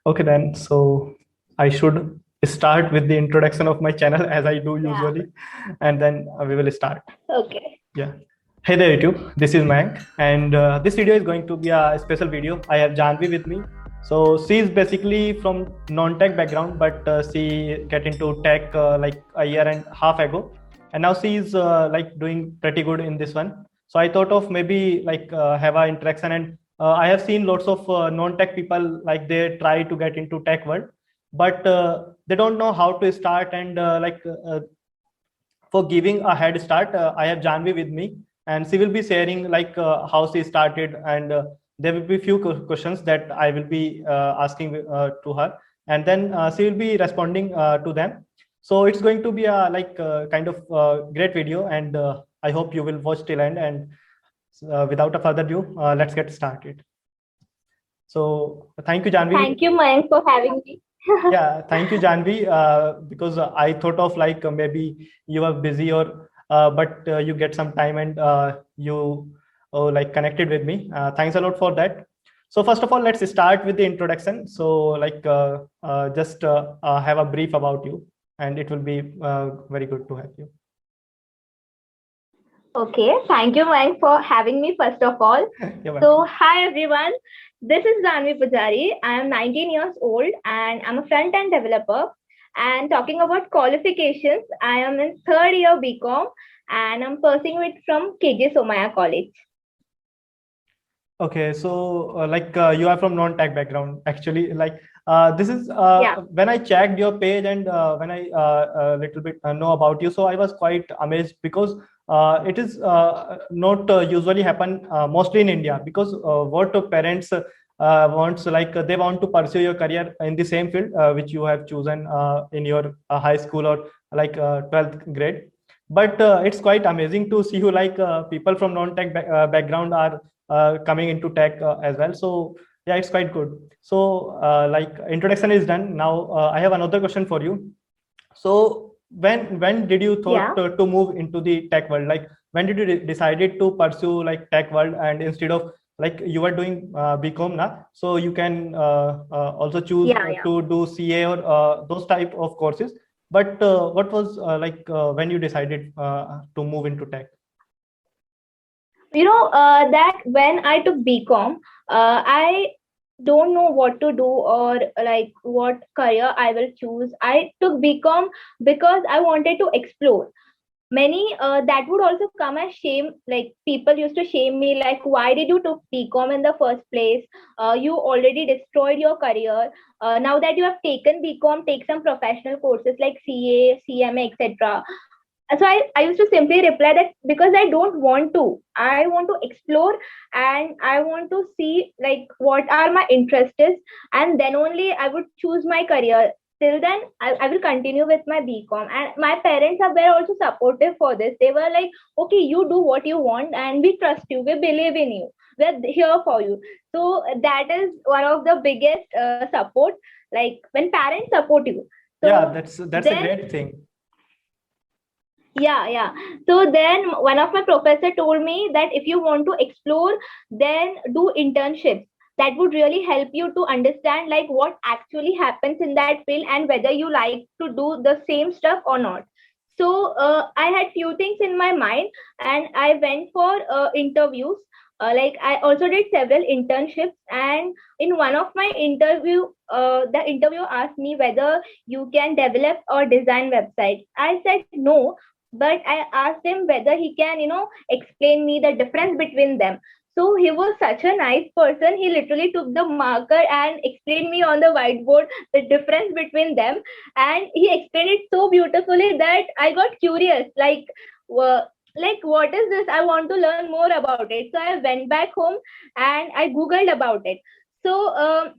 Okay, then. So I should start with the introduction of my channel as I do Yeah. usually, and then we will start. Okay. Yeah. Hey there, YouTube. This is Mayank, and this video is going to be a special video. I have Janvi with me. So she is basically from non-tech background, but she get into tech like a year and a half ago, and now she is like doing pretty good in this one. So I thought of maybe like have a interaction, and I have seen lots of non-tech people like they try to get into tech world, but they don't know how to start and for giving a head start, I have Janvi with me, and she will be sharing like how she started, and there will be few questions that I will be asking to her, and then she will be responding to them. So it's going to be a like kind of great video, and I hope you will watch till end. And without a further ado, let's get started. So thank you, Janvi. Thank you, Mayank, for having me. Yeah, thank you, Janvi, because I thought of like maybe you are busy or but you get some time and you like connected with me. Thanks a lot for that. So first of all, let's start with the introduction. So like just have a brief about you, and it will be very good to have you. Okay. Thank you, Mayank, for having me, first of all. You're welcome. So, hi, everyone. This is Janvi Pujari. I am 19 years old and I'm a front end developer. And talking about qualifications, I am in third year BCom and I'm pursuing it from KJ Somaya College. Okay, so like you are from non-tech background, actually. Like this is Yeah. when I checked your page and when I little bit know about you, so I was quite amazed because it is not usually happen mostly in India, because what parents wants, like they want to pursue your career in the same field which you have chosen in your high school or like 12th grade. But it's quite amazing to see you like people from non-tech background are coming into tech as well. So yeah, it's quite good. So like introduction is done. Now I have another question for you. So when did you thought to move into the tech world? Like when did you decided to pursue like tech world, and instead of like you were doing BCom now, so you can also choose to do CA or those type of courses. But what was like when you decided to move into tech? That when I took BCom, I don't know what to do or like what career I will choose. I took BCom because I wanted to explore. Many that would also come as shame. Like people used to shame me, like, why did you took BCom in the first place? You already destroyed your career. Now that you have taken BCom, take some professional courses like CA, CMA, etc. So I used to simply reply that because I don't want to. I want to explore and I want to see like what are my interests, and then only I would choose my career. Till then, I will continue with my BCom. And my parents were also supportive for this. They were like, okay, you do what you want and we trust you. We believe in you. We're here for you. So that is one of the biggest support, like when parents support you. So yeah, that's a great thing. Yeah. So then one of my professor told me that if you want to explore, then do internships. That would really help you to understand like what actually happens in that field and whether you like to do the same stuff or not. So I had few things in my mind and I went for interviews. Like I also did several internships, and in one of my the interview asked me whether you can develop or design websites. I said no, but I asked him whether he can, explain me the difference between them. So he was such a nice person. He literally took the marker and explained me on the whiteboard the difference between them. And he explained it so beautifully that I got curious, like what is this? I want to learn more about it. So I went back home and I Googled about it. So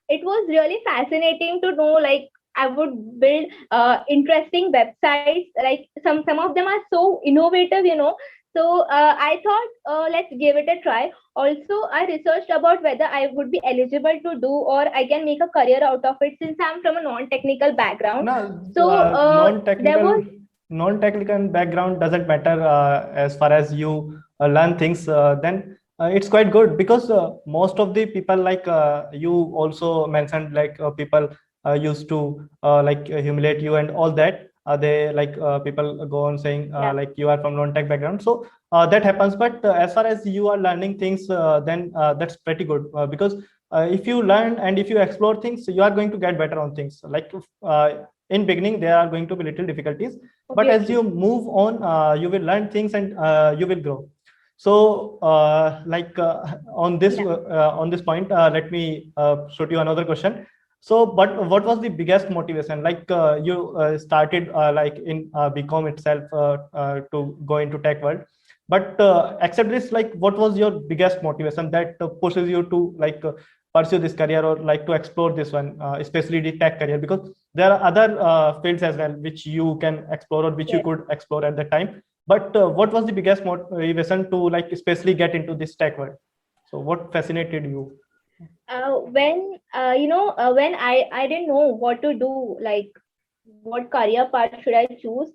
it was really fascinating to know like I would build interesting websites. Like some of them are so innovative, So I thought, let's give it a try. Also, I researched about whether I would be eligible to do or I can make a career out of it since I'm from a non-technical background. No, So non-technical background doesn't matter as far as you learn things. Then It's quite good because most of the people, like you also mentioned, like people used to humiliate you and all that. They like people go on saying like you are from non-tech background, so that happens. But as far as you are learning things, then that's pretty good because if you learn and if you explore things, you are going to get better on things. Like in beginning, there are going to be little difficulties, but as you move on, you will learn things and you will grow. So, on this point, let me shoot you another question. So, but what was the biggest motivation? Like you started like in BCom itself to go into tech world, but except this, like, what was your biggest motivation that pushes you to like pursue this career or like to explore this one, especially the tech career? Because there are other fields as well which you can explore or which you could explore at the time. But what was the biggest motivation to like especially get into this tech world? So what fascinated you? When when I didn't know what to do, like what career path should I choose,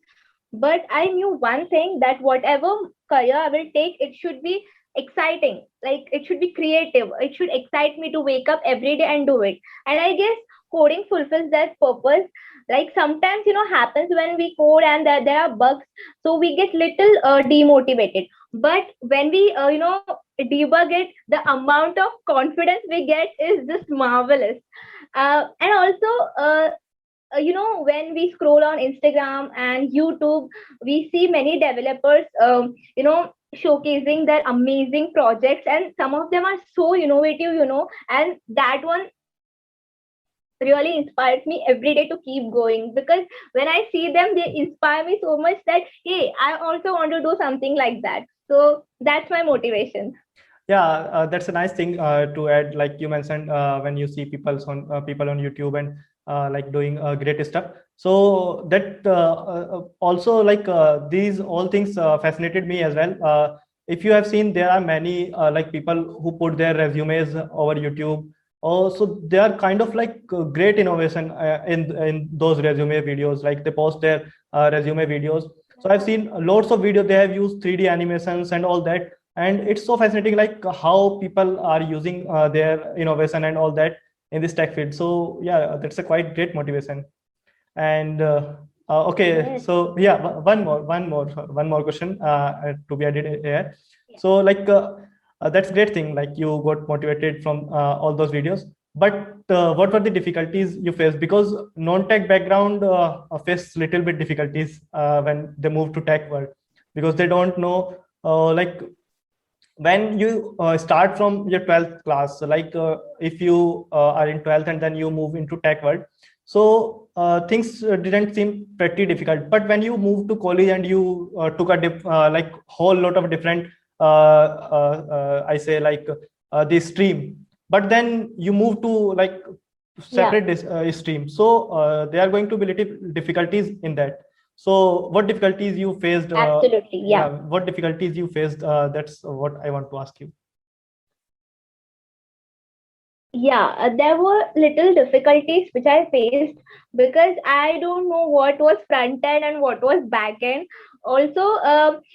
but I knew one thing, that whatever career I will take, it should be exciting. Like it should be creative. It should excite me to wake up every day and do it. And I guess coding fulfills that purpose. Like sometimes, happens when we code and there are bugs, so we get little demotivated. But when we, debug it, the amount of confidence we get is just marvelous. And also, when we scroll on Instagram and YouTube, we see many developers, showcasing their amazing projects, and some of them are so innovative, and that one really inspires me every day to keep going, because when I see them, they inspire me so much that, hey, I also want to do something like that. So that's my motivation. Yeah, that's a nice thing to add. Like you mentioned, when you see people on YouTube and like doing great stuff. So that also like these all things fascinated me as well. If you have seen, there are many like people who put their resumes over YouTube. Also, they are kind of like great innovation in those resume videos. Like they post their resume videos. So I've seen lots of videos. They have used 3D animations and all that, and it's so fascinating, like how people are using their innovation and all that in this tech field. So yeah, that's a quite great motivation. And okay, so yeah, one more question to be added here. So like that's great thing, like you got motivated from all those videos. But what were the difficulties you faced? Because non-tech background face little bit difficulties when they move to tech world, because they don't know like when you start from your 12th class. So like if you are in 12th and then you move into tech world, so things didn't seem pretty difficult. But when you move to college and you took a like whole lot of different I say like this stream, but then you move to like separate stream, so there are going to be little difficulties in that. So what difficulties you faced? Absolutely, yeah. What difficulties you faced? That's what I want to ask you. Yeah, there were little difficulties which I faced, because I don't know what was front end and what was back end. Also,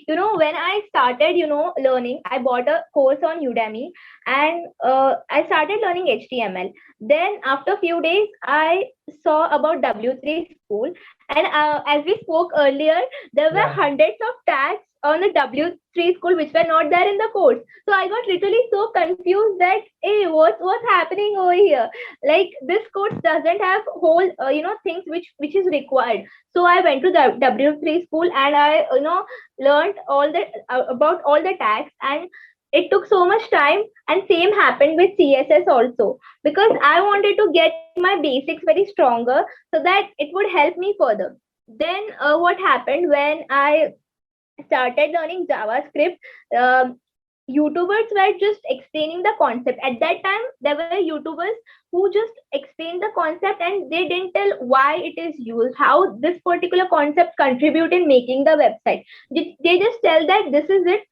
when I started, learning, I bought a course on Udemy, and I started learning HTML. Then after a few days, I saw about W3 School, and as we spoke earlier, there were hundreds of tags on the W3 School which were not there in the course. So I got literally so confused that, hey, what's happening over here? Like this course doesn't have whole things which is required. So I went to the W3 School, and I learned all the about all the tags, and it took so much time. And same happened with CSS also, because I wanted to get my basics very stronger so that it would help me further. Then what happened when I started learning JavaScript, YouTubers were just explaining the concept. At that time, there were YouTubers who just explained the concept, and they didn't tell why it is used, how this particular concept contribute in making the website. They just tell that this is it,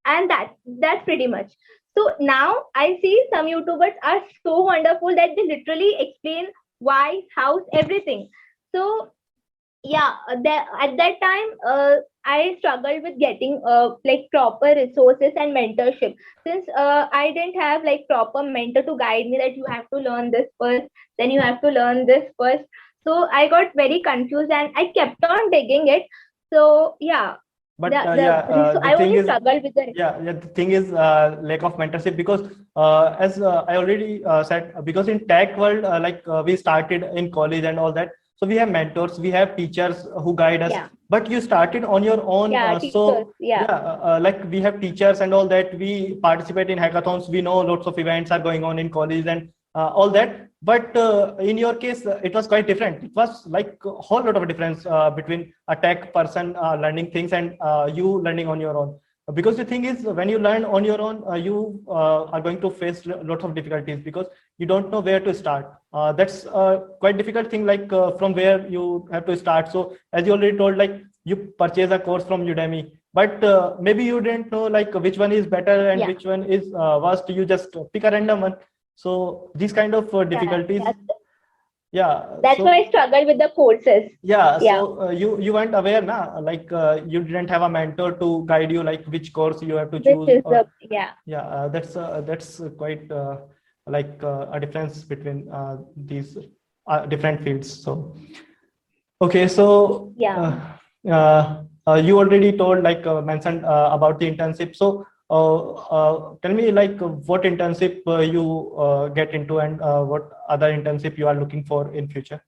and that's pretty much. So now I see some YouTubers are so wonderful that they literally explain why, how, everything. So yeah, at that time, I struggled with getting like proper resources and mentorship, since I didn't have like proper mentor to guide me that you have to learn this first, then you have to learn this first. So I got very confused and I kept on digging it. So yeah, But yeah, the I thing only is, struggled with the. yeah, the thing is lack of mentorship, because as I already said, because in tech world, we started in college and all that, so we have mentors, we have teachers who guide us. Yeah, But you started on your own, yeah, teachers, so yeah, yeah, like we have teachers and all that. We participate in hackathons. We know lots of events are going on in college and all that. But in your case, it was quite different. It was like a whole lot of difference between a tech person learning things and you learning on your own. Because the thing is, when you learn on your own, you are going to face lots of difficulties because you don't know where to start. That's quite difficult thing, like from where you have to start. So as you already told, like you purchase a course from Udemy, but maybe you didn't know like which one is better and yeah, which one is worst. You just pick a random one. So these kind of yeah, difficulties, yeah. yeah. That's So why I struggled with the courses. yeah, Yeah, so you weren't aware, na? Like you didn't have a mentor to guide you, like which course you have to which choose, is or the, yeah, yeah, that's quite a difference between these different fields. So okay, so yeah. you already told, like mentioned about the internship. So tell me, like what internship you get into, and what other internship you are looking for in future.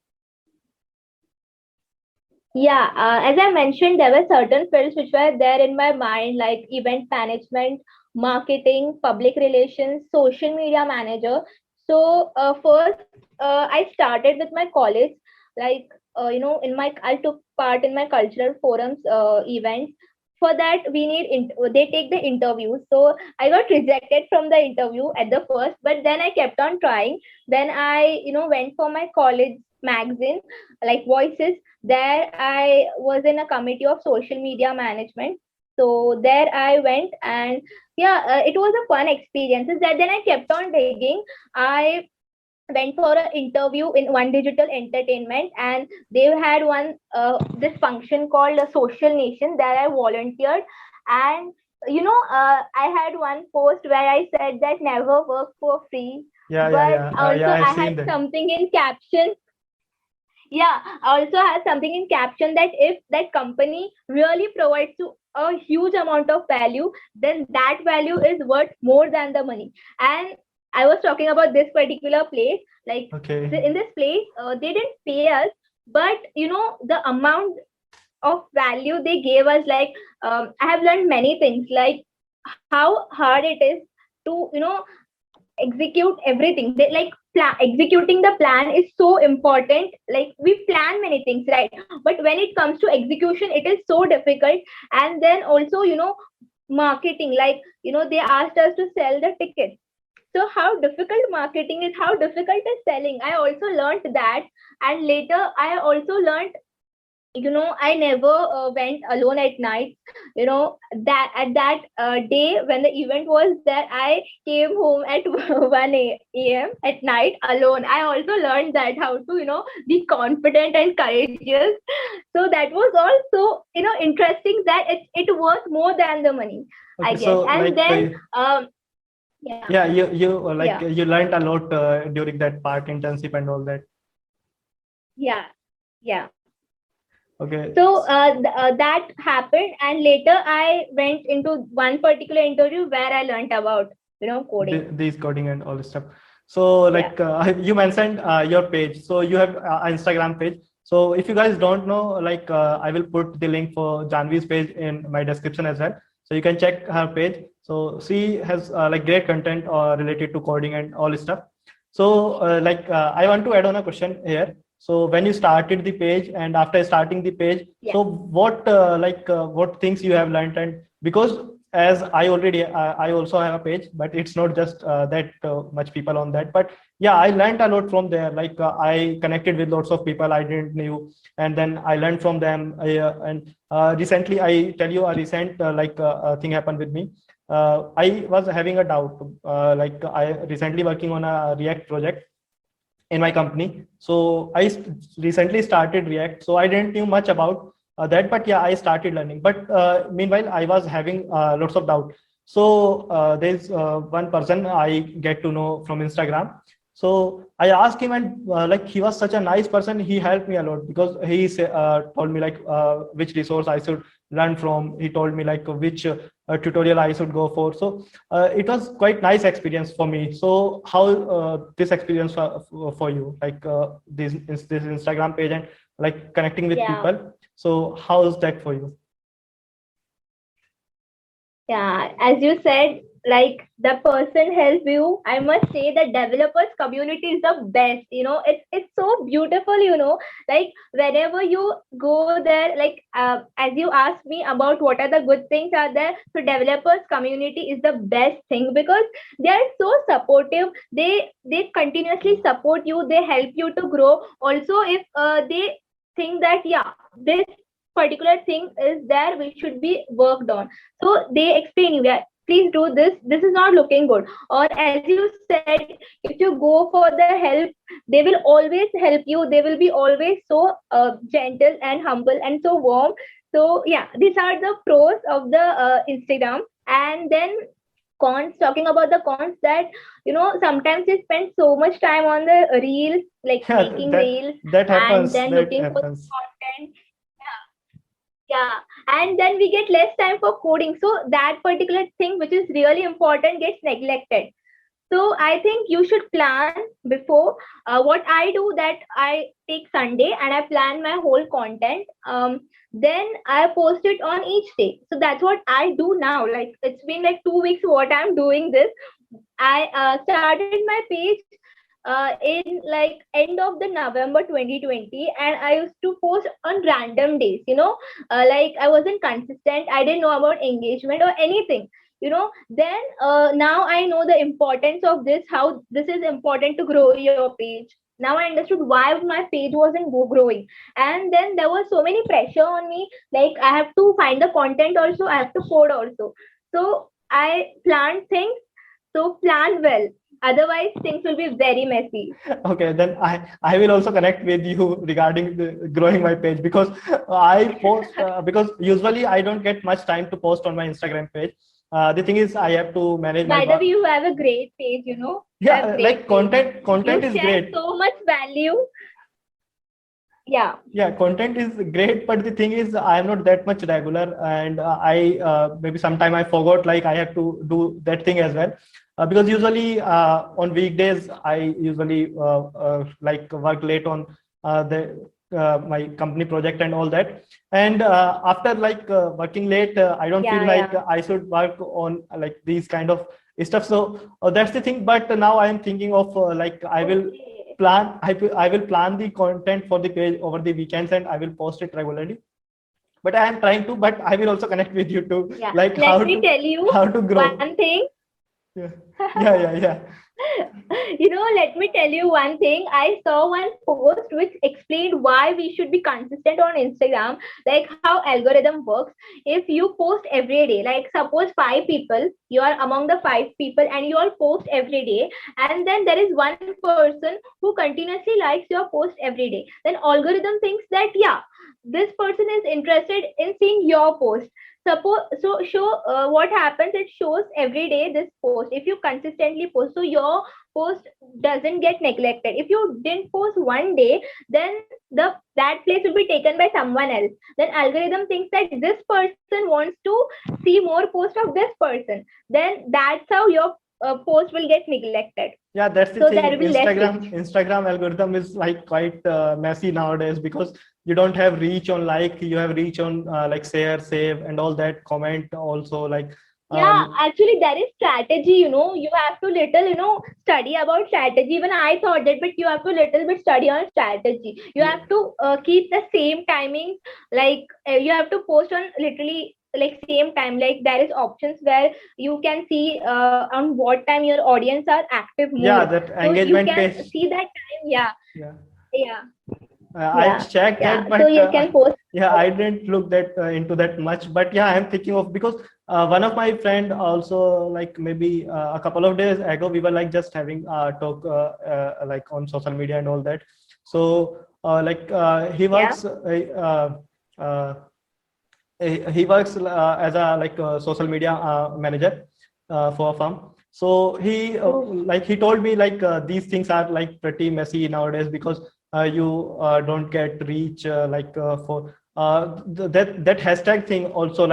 Yeah, as I mentioned, there were certain fields which were there in my mind, like event management, marketing, public relations, social media manager. So first, I started with my college, like I took part in my cultural forums events. For that, they take the interview. So I got rejected from the interview at the first, but then I kept on trying. Then I, went for my college magazine, like Voices. There I was in a committee of social media management. So there I went, and yeah, it was a fun experience. That then I kept on digging. I went for an interview in One Digital Entertainment, and they had one this function called a Social Nation. There I volunteered, and I had one post where I said that never work for free, Yeah, yeah, but yeah, also yeah. I've I had seen that. something in caption. Yeah, also has something in caption that if that company really provides you a huge amount of value, then that value is worth more than the money. And I was talking about this particular place. Like Okay. in this place, they didn't pay us, but the amount of value they gave us, like I have learned many things, like how hard it is to execute everything. They like executing the plan is so important. Like we plan many things, right? But when it comes to execution, it is so difficult. And then also, marketing, like they asked us to sell the tickets. So how difficult marketing is, how difficult is selling. I also learned that, and later I also learned, I never went alone at night. That at that day when the event was there, I came home at 1 a.m. at night alone. I also learned that how to be confident and courageous. So that was also interesting, that it worth more than the money, I Okay. guess. So And like then yeah, yeah, you yeah, you learned a lot during that part internship and all that. yeah, yeah. Okay. So that happened, and later I went into one particular interview where I learned about coding. These coding and all this stuff. So Yeah, like you mentioned your page, so you have Instagram page. So if you guys don't know, like I will put the link for Janvi's page in my description as well, so you can check her page. So she has like great content related to coding and all this stuff. So I want to add on a question here. So when you started the page and after starting the page, yeah, so what things you have learned? And because as I also have a page, but it's not just that much people on that. But yeah, I learned a lot from there. Like I connected with lots of people I didn't knew, and then I learned from them. And recently, I tell you a recent thing happened with me. I was having a doubt. Like I recently working on a React project in my company. So I recently started React. So I didn't knew much about. that, but yeah, I started learning. But meanwhile, I was having lots of doubt. So there's one person I get to know from Instagram. So I asked him, and like he was such a nice person. He helped me a lot because he told me like which resource I should learn from. He told me like which tutorial I should go for. So it was quite nice experience for me. So how this experience for you, like this Instagram page and like connecting with Yeah. people. So how is that for you? Yeah, as you said, like the person help you. I must say the developers community is the best. It's so beautiful. Like whenever you go there, like as you asked me about what are the good things are there, so developers community is the best thing because they are so supportive. They continuously support you. They help you to grow. Also, if they think that yeah, this particular thing is there, which should be worked on, so they explain you, yeah, please do this. This is not looking good. Or as you said, if you go for the help, they will always help you. They will be always so gentle and humble and so warm. So yeah, these are the pros of the Instagram. And then cons, talking about the cons, that sometimes we spend so much time on the reels, like Yeah, making reels that and happens. then That looking for happens. content. Yeah, and then we get less time for coding. So that particular thing, which is really important, gets neglected. So I think you should plan before. What I do, that I take Sunday and I plan my whole content. Then I post it on each day. So that's what I do now. Like it's been like 2 weeks what I'm doing this. I started my page in like end of the November 2020, and I used to post on random days. Like I wasn't consistent. I didn't know about engagement or anything. Then now I know the importance of this. How this is important to grow your page. Now I understood why my page wasn't growing, and then there was so many pressure on me. Like I have to find the content also. I have to code also. So I planned things, so plan well. Otherwise, things will be very messy. Okay, then I will also connect with you regarding the growing my page, because I post because usually I don't get much time to post on my Instagram page. The thing is, I have to manage my By the work. way, you have a great page. You have Yeah, great like page. content You is share great. so much value. Yeah. Yeah, content is great, but the thing is, I am not that much regular, and I maybe sometime I forgot like I have to do that thing as well. Because usually on weekdays I usually like work late on the my company project and all that. And after like working late, I don't feel Yeah, like yeah. I should work on like these kind of stuff. So that's the thing. But now I am thinking of like I will Okay. plan. I will plan the content for the page over the weekends, and I will post it regularly. But I am trying to. But I will also connect with you to Yeah. like Let me tell you how to grow. one thing. Yeah, yeah. Let me tell you one thing. I saw one post which explained why we should be consistent on Instagram, like how algorithm works. If you post every day, like suppose 5 people, you are among the 5 people and you all post every day, and then there is one person who continuously likes your post every day, then algorithm thinks that yeah, this person is interested in seeing your post. Suppose so show what happens, it shows every day this post. If you consistently post, so your post doesn't get neglected. If you didn't post one day, then that place will be taken by someone else. Then algorithm thinks that this person wants to see more posts of this person, then that's how your post will get neglected. Yeah, that's the So thing. there will be less reach. Instagram algorithm is like quite messy nowadays, because you don't have reach on like, you have reach on like share, save, and all that, comment also, like Yeah, um actually, there is strategy. You have to little, study about strategy. Even I thought that, but you have to little bit study on strategy. You yeah, have to keep the same timing. Like you have to post on literally like same time. Like there is options where you can see on what time your audience are active yeah, more. that So you engagement can page. see that time. Yeah, Yeah, yeah, I yeah, checked yeah. that, So but you can post. yeah, I didn't look that into that much. But yeah, I'm thinking of, because one of my friend also, like maybe a couple of days ago, we were like just having talk like on social media and all that. So like he Yeah. works he works as a social media manager for a firm. So he he told me these things are like pretty messy nowadays because you don't get reach for that hashtag thing also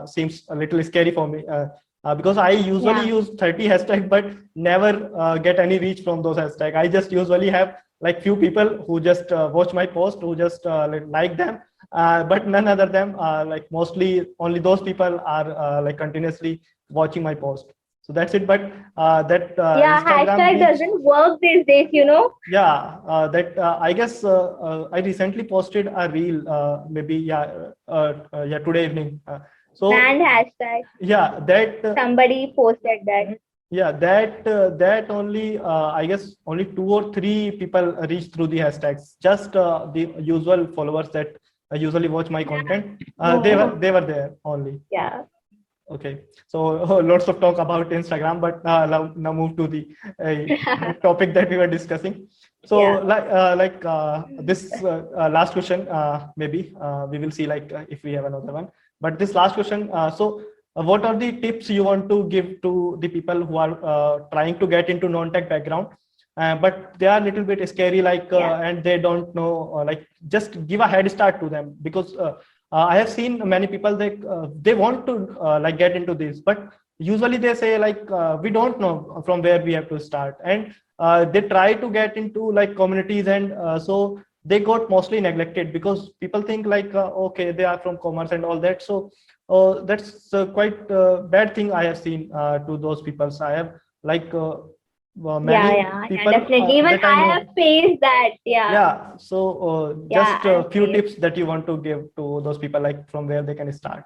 seems a little scary for me because I usually use 30 hashtag but never get any reach from those hashtag. I just usually have like few people who just watch my post, who just like them, but none other them. Like mostly only those people are continuously watching my post. So that's it. But that Instagram hashtag reach, doesn't work these days, you know. that I guess I recently posted a reel, maybe today evening. And hashtag. Yeah, that Somebody posted that. that only I guess only 2 or 3 people reach through the hashtags. Just the usual followers that usually watch my content. They were there only. Yeah. Okay, so lots of talk about Instagram, but now move to the topic that we were discussing. So this last question, maybe we will see if we have another one. But this last question, what are the tips you want to give to the people who are trying to get into non-tech background, but they are a little bit scary, and they don't know, just give a head start to them, because I have seen many people they want to get into this, but usually they say we don't know from where we have to start, and they try to get into communities, and so they got mostly neglected because people think okay, they are from commerce and all that. So that's quite bad thing I have seen to those people. So I have many people definitely. Even I have faced that. So just a few tips that you want to give to those people, from where they can start.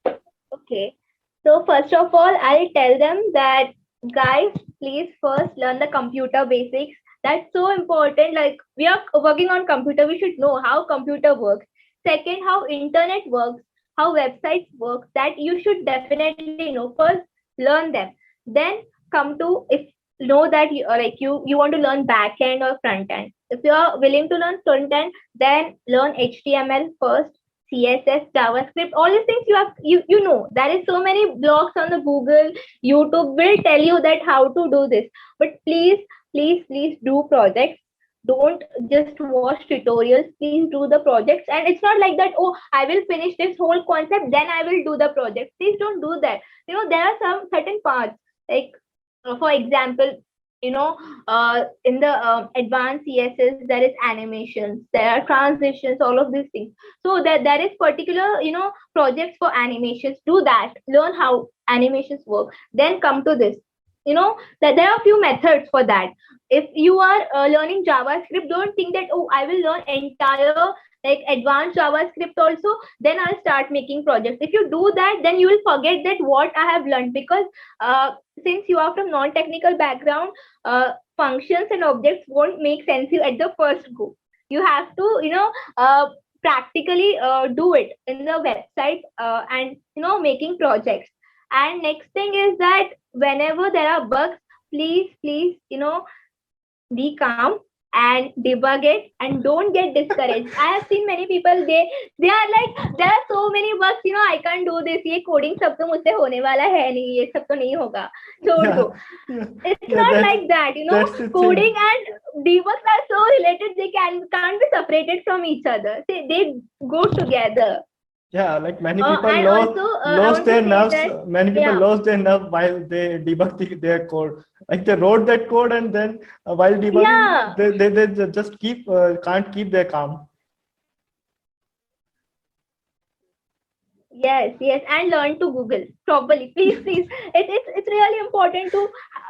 Okay, so first of all, I'll tell them that, guys, please first learn the computer basics. That's so important. Like, we are working on computer, we should know how computer works. Second, how internet works, how websites work. That you should definitely know. First, learn them. Then come to, if know that you want to learn back end or front end. If you are willing to learn front end, then learn HTML first, CSS, JavaScript, all these things you know. There is so many blogs on the Google, YouTube will tell you that how to do this. But please do projects. Don't just watch tutorials. Please do the projects. And it's not like that, oh, I will finish this whole concept, then I will do the project. Please don't do that. There are some certain parts, for example, in the advanced CSS, there is animations, there are transitions, all of these things. So that there is particular, projects for animations. Do that. Learn how animations work. Then come to this. That there are a few methods for that. If you are learning JavaScript, don't think that, oh, I will learn entire advanced JavaScript also, then I'll start making projects. If you do that, then you will forget that what I have learned, because since you are from non-technical background, functions and objects won't make sense you at the first go. You have to practically do it in the website, and making projects. And next thing is that whenever there are bugs, please be calm and debug it, and don't get discouraged. I have seen many people, they are like, there are so many bugs, I can't do this, ye coding sab to mujhse hone wala hai nahi, ye sab to nahi hoga, chhod do. It's not like that, coding and debugs are so related, they can't be separated from each other. They go together. Yeah, many people lost their nerves. Many people lost their nerve while they debug their code. They wrote that code, and then while debugging, they just can't keep their calm. Yes, and learn to Google properly. Please. It's really important to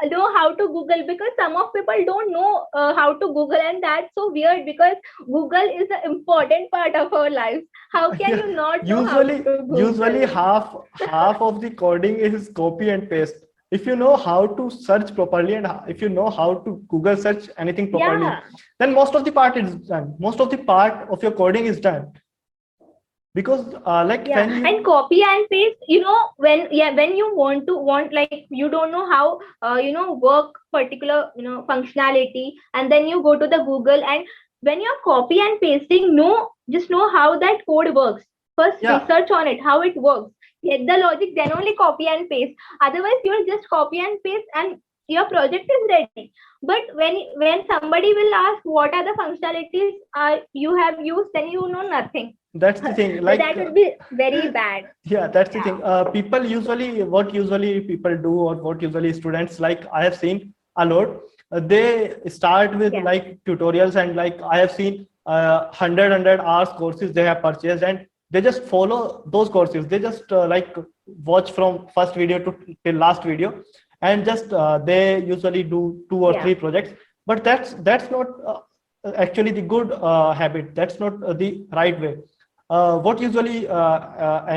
know how to Google, because some of people don't know how to Google, and that's so weird, because Google is an important part of our lives. How can you not know how to Google? Usually half of the coding is copy and paste. If you know how to search properly, and if you know how to Google search anything properly, then most of the part is done. Most of the part of your coding is done. Because and copy and paste, when you want you don't know how work particular functionality, and then you go to the Google, and when you're copy and pasting, just know how that code works. First Yeah. research on it, how it works, get the logic, then only copy and paste. Otherwise, you'll just copy and paste and your project is ready. But when somebody will ask what are the functionalities you have used, then you know nothing. That's the thing. So Like that would be very bad. yeah, that's the thing. Yeah. People usually, what usually people do, or what usually students, like I have seen a lot, they start with Yeah. like tutorials, and like I have seen 100 hours courses they have purchased, and they just follow those courses. They just like watch from first video to till last video, and just they usually do 2 or 3 projects. But that's not actually the good habit. That's not the right way. What usually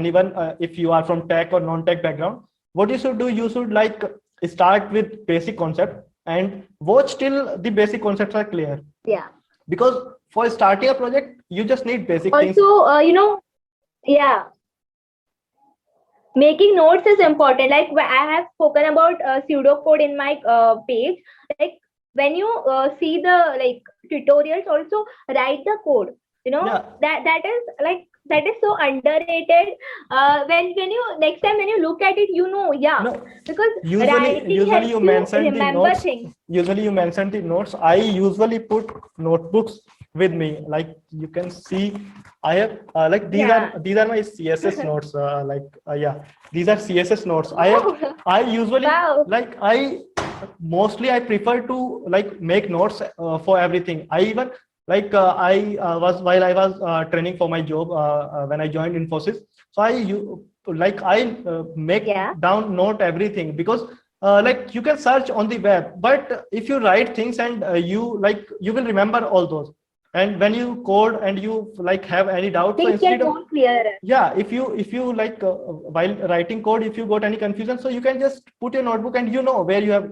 anyone, if you are from tech or non-tech background, what you should do, you should like start with basic concept and watch till the basic concepts are clear. Yeah. Because for starting a project, you just need basic things. Also, yeah, making notes is important. Like I have spoken about pseudocode in my page. Like when you see the like tutorials, also write the code. Yeah. That is so underrated. When you next time when you look at it, No, because usually writing you helps you mentioned the remember notes. things. Usually you mentioned the notes. I usually put notebooks with me. Like you can see, I have like these Yeah. are my CSS notes. Yeah, these are CSS notes. I usually Wow. like I prefer to like make notes for everything. I even like I was while I was training for my job when I joined Infosys. So I make Yeah. down note everything, because like you can search on the web, but if you write things and you will remember all those. And when you code and you like have any doubts, so Things get instead of more clearer. yeah, if you like while writing code, if you got any confusion, so you can just put your notebook and you know where you have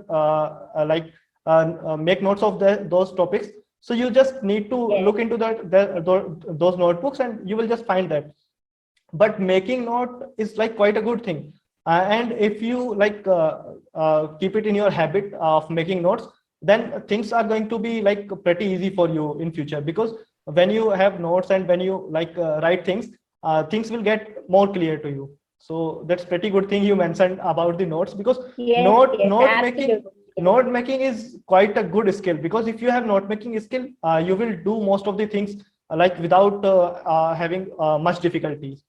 make notes of those topics. So you just need to Yes. look into those notebooks and you will just find that. But making note is like quite a good thing. And if you like keep it in your habit of making notes, then things are going to be like pretty easy for you in future, because when you have notes and when you like write things, things will get more clear to you. So that's pretty good thing you mentioned about the notes, because Yes, note absolutely. note making is quite a good skill, because if you have note making skill, you will do most of the things like without having much difficulties.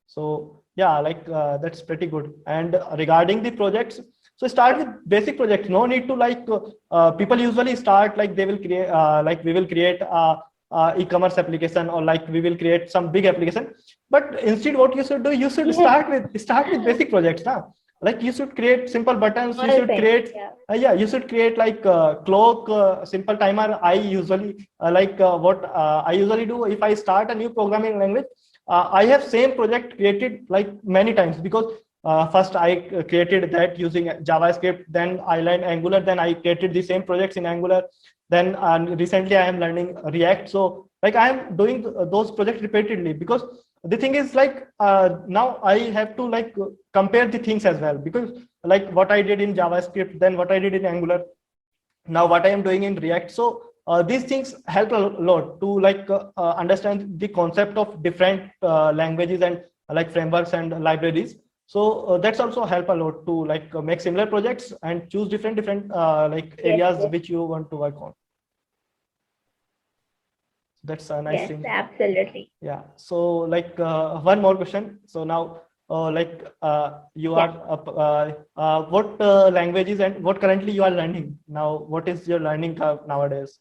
So yeah, like that's pretty good. And regarding the projects, so start with basic projects. No need to like people usually start like they will create like we will create e-commerce application, or like we will create some big application. But instead, what you should do, you should start with basic projects now. Like you should create simple buttons. You should create you should create like clock, simple timer. I usually what I usually do if I start a new programming language. I have same project created like many times, because first I created that using JavaScript, then I learned Angular, then I created the same projects in Angular. Then recently I am learning React. So like I am doing those projects repeatedly, because the thing is like now I have to like compare the things as well, because like what I did in JavaScript, then what I did in Angular, now what I am doing in React. So these things help a lot to like understand the concept of different languages and like frameworks and libraries. So that's also help a lot to like make similar projects and choose different like areas which you want to work on. That's a nice thing. Absolutely. Yeah. So like one more question. So now like you are what languages and what currently you are learning now? What is your learning curve nowadays?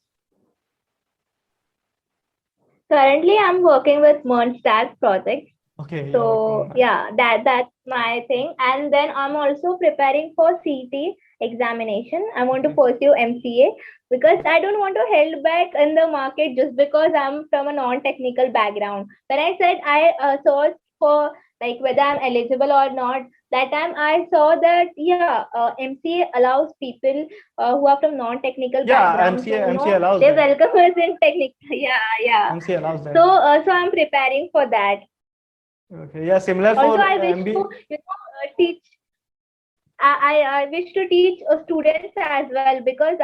Currently, I'm working with MERN-STACK project. Okay. So yeah, that's my thing. And then I'm also preparing for CET examination. I want to pursue MCA, because I don't want to held back in the market just because I'm from a non-technical background. When I said I searched for like whether I'm eligible or not, that time I saw that MCA allows people who are from non-technical background. MCA allows they that. welcome us in technical. Yeah. MCA allows that. So I'm preparing for that. Okay. Yeah. Similar for Also, I wish MBA. to teach. I wish to teach students as well, because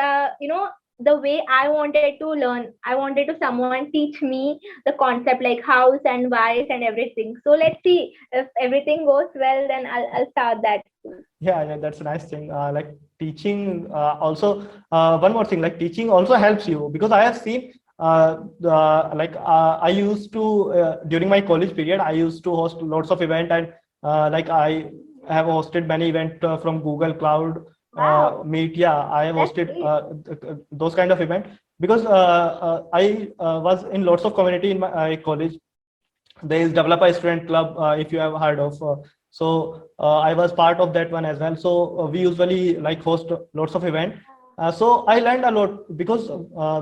the way I wanted to learn. I wanted to someone teach me the concept like house and whys and everything. So let's see if everything goes well, then I'll start that. Yeah, that's a nice thing. Like teaching, also one more thing, like teaching also helps you, because I have seen I used to during my college period, I used to host lots of event, and like I have hosted many event from Google Cloud, Wow, Meet. Yeah, I have that's hosted great. those kind of event, because I was in lots of community in my college. There is developer student club, if you have heard of. So I was part of that one as well. So we usually like host lots of event. So I learned a lot, because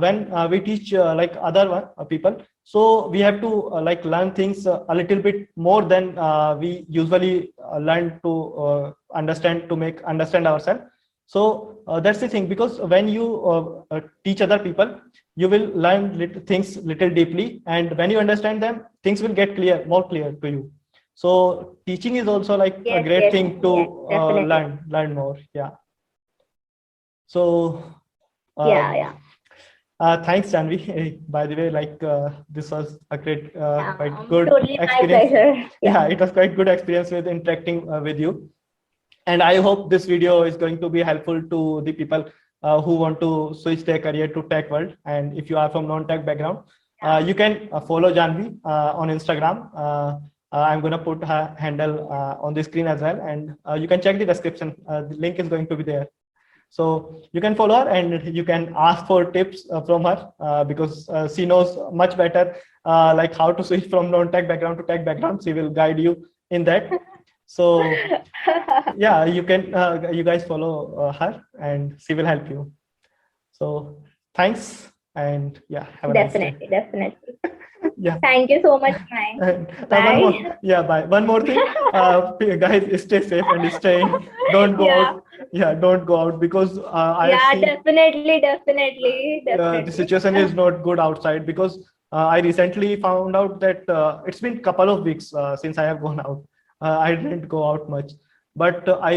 when we teach like other one, people, so we have to like learn things a little bit more than we usually learn to understand, to make understand ourselves. So that's the thing, because when you teach other people, you will learn things little deeply, and when you understand them, things will get clear, more clear to you. So teaching is also like a Yes, great yes, thing to yes, definitely. learn more. Yeah. So uh, Yeah, yeah. thanks, Janvi. By the way, like this was a great quite good Totally my experience. pleasure. Yeah. Yeah, it was quite good experience with interacting with you, and I hope this video is going to be helpful to the people who want to switch their career to tech world. And if you are from non-tech background, Yeah. you can follow Janvi on Instagram. I'm going to put her handle on the screen as well, and you can check the description. The link is going to be there. So you can follow her, and you can ask for tips from her, because she knows much better like how to switch from non-tech background to tech background. She will guide you in that. So yeah, you can you guys follow her, and she will help you. So thanks, and yeah, have a nice day. Definitely, definitely. Yeah. Thank you so much, Frank. And one Bye. more, yeah, bye. One more thing, guys, stay safe and stay in. Don't go Yeah, out. Yeah, don't go out, because I have yeah, seen definitely, definitely, the definitely. situation is not good outside, because I recently found out that it's been couple of weeks since I have gone out. I didn't go out much, but I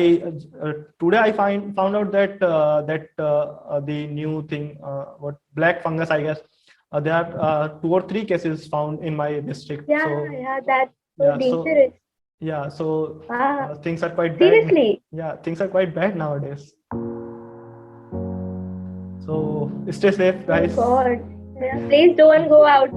today I found out that the new thing, what black fungus, I guess, there are 2 or 3 cases found in my district. Yeah, So yeah, that's so yeah, so dangerous. yeah, so Wow. things are quite bad. Seriously. Yeah, things are quite bad nowadays. So stay safe, Oh guys. God. Yeah, please don't go out.